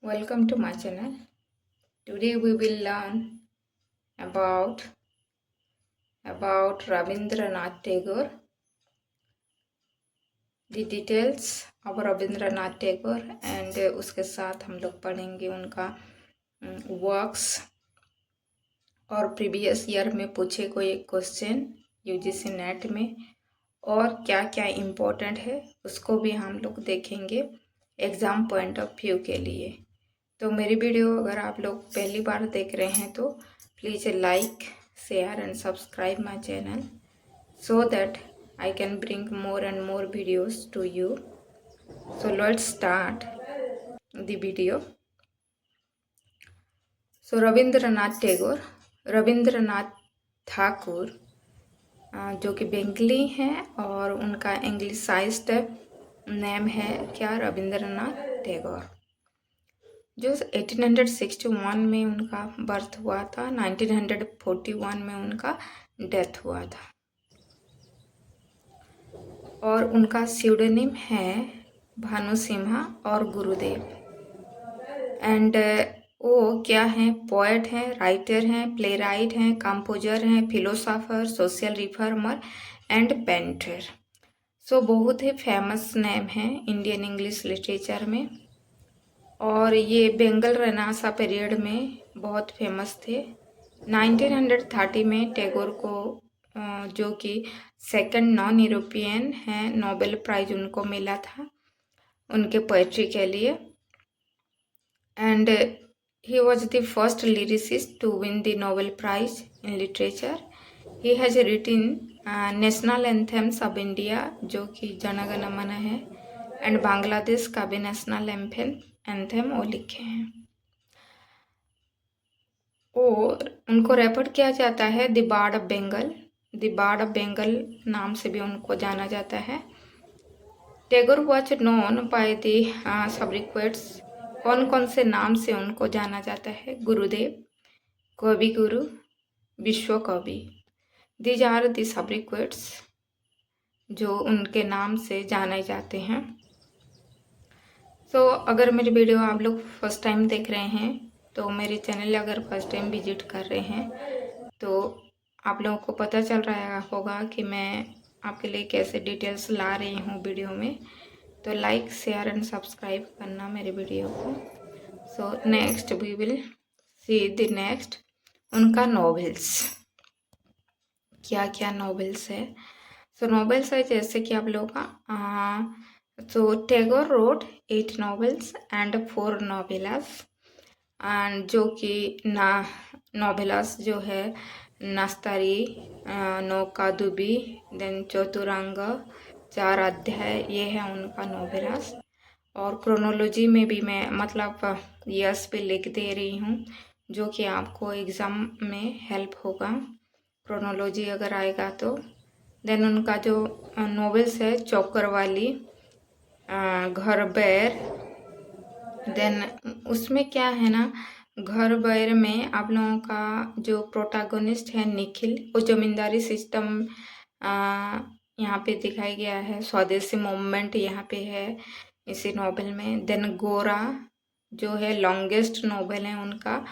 Welcome to my channel. Today we will learn about Rabindranath Tagore. The details of Rabindranath Tagore and उसके साथ हम लोग पढ़ेंगे उनका वर्क्स और प्रीवियस ईयर में पूछे कोई एक क्वेश्चन यूजीसी नेट में और क्या क्या इम्पोर्टेंट है उसको भी हम लोग देखेंगे एग्ज़ाम पॉइंट ऑफ व्यू के लिए। तो मेरी वीडियो अगर आप लोग पहली बार देख रहे हैं तो please like share and subscribe my channel so that I can bring more and more videos to you. So let's start the video. So Rabindranath Tagore, Rabindranath Thakur जो कि बेंगली हैं और उनका इंग्लिशाइज्ड नेम है क्या, रविंद्रनाथ टैगोर, जो 1861 में उनका बर्थ हुआ था, 1941 में उनका डेथ हुआ था। और उनका स्यूडोनिम है भानु सिम्हा और गुरुदेव। एंड वो क्या हैं, पोएट हैं, राइटर हैं, प्ले राइट हैं, कंपोजर हैं, philosopher, social reformer and painter. So बहुत ही फेमस नेम है इंडियन इंग्लिश लिटरेचर में। और ये बेंगल रेनेसां पीरियड में बहुत फेमस थे। 1930 में टैगोर को जो कि सेकंड नॉन यूरोपियन है नोबेल प्राइज उनको मिला था उनके पोएट्री के लिए। And he was the first lyricist to win the Nobel prize in literature. He has written national anthems of India जो कि जन गण मन है, एंड बांग्लादेश का भी नेशनल एंथेम वो लिखे हैं। और उनको रेफर किया जाता है the bard of Bengal, the bard of Bengal नाम से भी उनको जाना जाता है। Tagore was known by the sobriquets, कौन कौन से नाम से उनको जाना जाता है, गुरुदेव, कवि गुरु, विश्व कवि। दीज आर द सब्रिक्वेट्स जो उनके नाम से जाने जाते हैं। सो अगर मेरी वीडियो आप लोग फर्स्ट टाइम देख रहे हैं तो मेरे चैनल अगर फर्स्ट टाइम विजिट कर रहे हैं तो आप लोगों को पता चल रहा होगा कि मैं आपके लिए कैसे डिटेल्स ला रही हूँ वीडियो में। तो लाइक शेयर एंड सब्सक्राइब करना मेरे वीडियो को। So next we will see the next उनका नॉवेल्स, क्या क्या नॉवेल्स है। सो नॉवेल्स है जैसे कि आप लोगों का so Tagore wrote 8 novels and 4 novellas, and जो कि नॉवेलास जो है नास्तारी, नौकादुबी, देन चतुरंग, 4 अध्याय, ये है उनका नॉवेलास। और क्रोनोलॉजी में भी मैं मतलब यस पे लिख दे रही हूँ जो कि आपको एग्ज़ाम में हेल्प होगा क्रोनोलॉजी अगर आएगा तो। देन उनका जो नॉवेल्स है चौकर वाली, घर बैर, देन उसमें क्या है ना, घर बैर में आप लोगों का जो प्रोटैगनिस्ट है निखिल, वो जमींदारी सिस्टम यहाँ पे दिखाया गया है, स्वदेशी मूवमेंट यहाँ पे है इसी नॉवेल में। देन गोरा जो है लॉन्गेस्ट नॉवेल है उनका,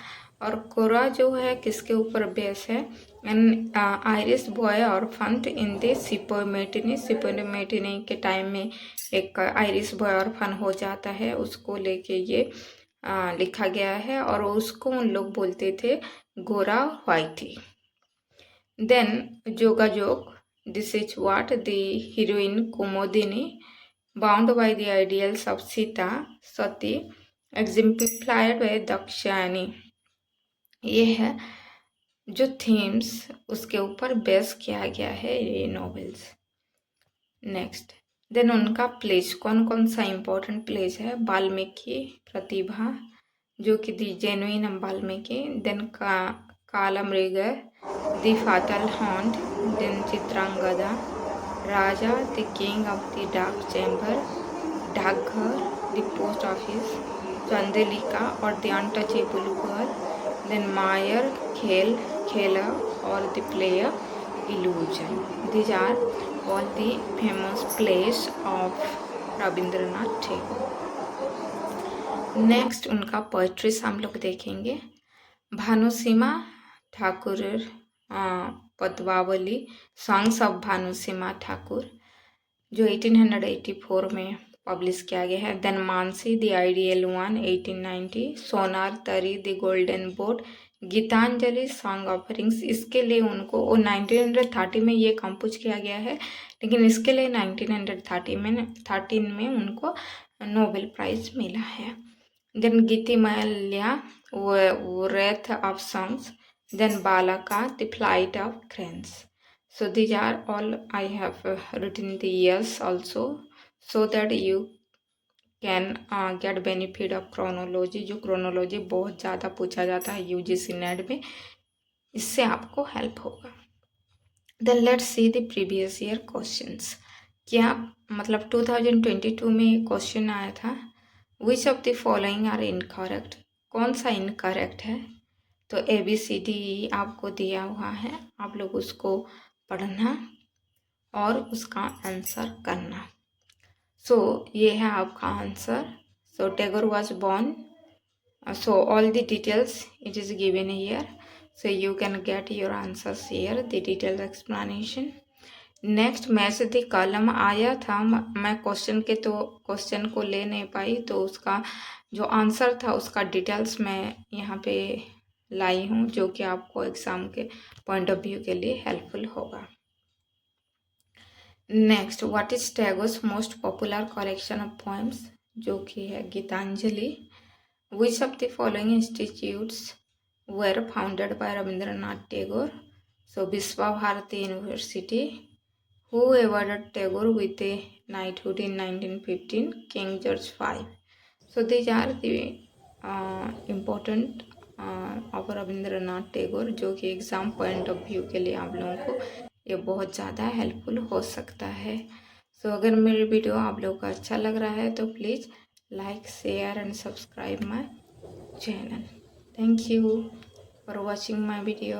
और कोरा जो है किसके ऊपर बेस है, एन आयरिश बॉय और फंट इन द सिपोमेटिनी के टाइम में एक आयरिश बॉय और फन हो जाता है, उसको लेके ये लिखा गया है और उसको उन लोग बोलते थे Gora whitey. Then Jogajog, this is what the heroine Kumudini bound by the ideals of Sita Sati exemplified by Dakshayani, ये है जो थीम्स उसके ऊपर बेस किया गया है ये नॉवेल्स। नेक्स्ट देन उनका प्लेज, कौन कौन सा इम्पोर्टेंट प्लेज है, वाल्मीकि प्रतिभा जो कि the genuine Valmiki, then Kalmrig, the fatal haunt, then Chitrangada, Raja the king of the dark chamber, Dakghar, the post office, Chandalika और the untouchable girl, then Mayar, Khela और the player illusion. These are all the famous plays of Rabindranath Tagore. Next उनका poetries हम लोग देखेंगे। Bhanusimha Thakur Padmavali, songs of Bhanusimha Thakur, जो 1884 में publish किया गया है। Then Manasi the ideal one 1890, Sonar Tari the golden boat, Gitanjali song offerings. इसके लिए उनको वो 1930 में ये कंपोज किया गया है, लेकिन इसके लिए 1913 में उनको नोबेल प्राइज मिला है। Then Gitimalya wreath of songs, then Balaka the flight of cranes. So these are all I have written the years also, so that you can get benefit of chronology। जो chronology बहुत ज़्यादा पूछा जाता है UGC net में, इससे आपको help होगा। Then let's see the previous year questions। क्या मतलब 2022 में ये क्वेश्चन आया था, which of the following are incorrect, कौन सा इनकरेक्ट है। तो ABCD आपको दिया हुआ है, आप लोग उसको पढ़ना और उसका आंसर करना। सो ये है आपका answer. So Tagore was born, so all the details it is given here, so you can get your answers here, the detailed explanation। Next match the column आया था, मैं क्वेश्चन को ले नहीं पाई, तो उसका जो आंसर था उसका डिटेल्स मैं यहाँ पे लाई हूँ, जो कि आपको एग्ज़ाम के पॉइंट ऑफ व्यू के लिए हेल्पफुल होगा। Next, what is Tagore's most popular collection of poems, जो कि है Gitanjali. Which of the following institutes were founded by Rabindranath Tagore. So Vishwa Bharati university. Who awarded Tagore with a knighthood in 1915? King George V। So these are the important of Rabindranath Tagore, जो कि exam point of view के लिए आप लोगों को ये बहुत ज़्यादा हेल्पफुल हो सकता है। सो अगर मेरी वीडियो आप लोगों को अच्छा लग रहा है तो please like, share and subscribe my channel. Thank you for watching my video.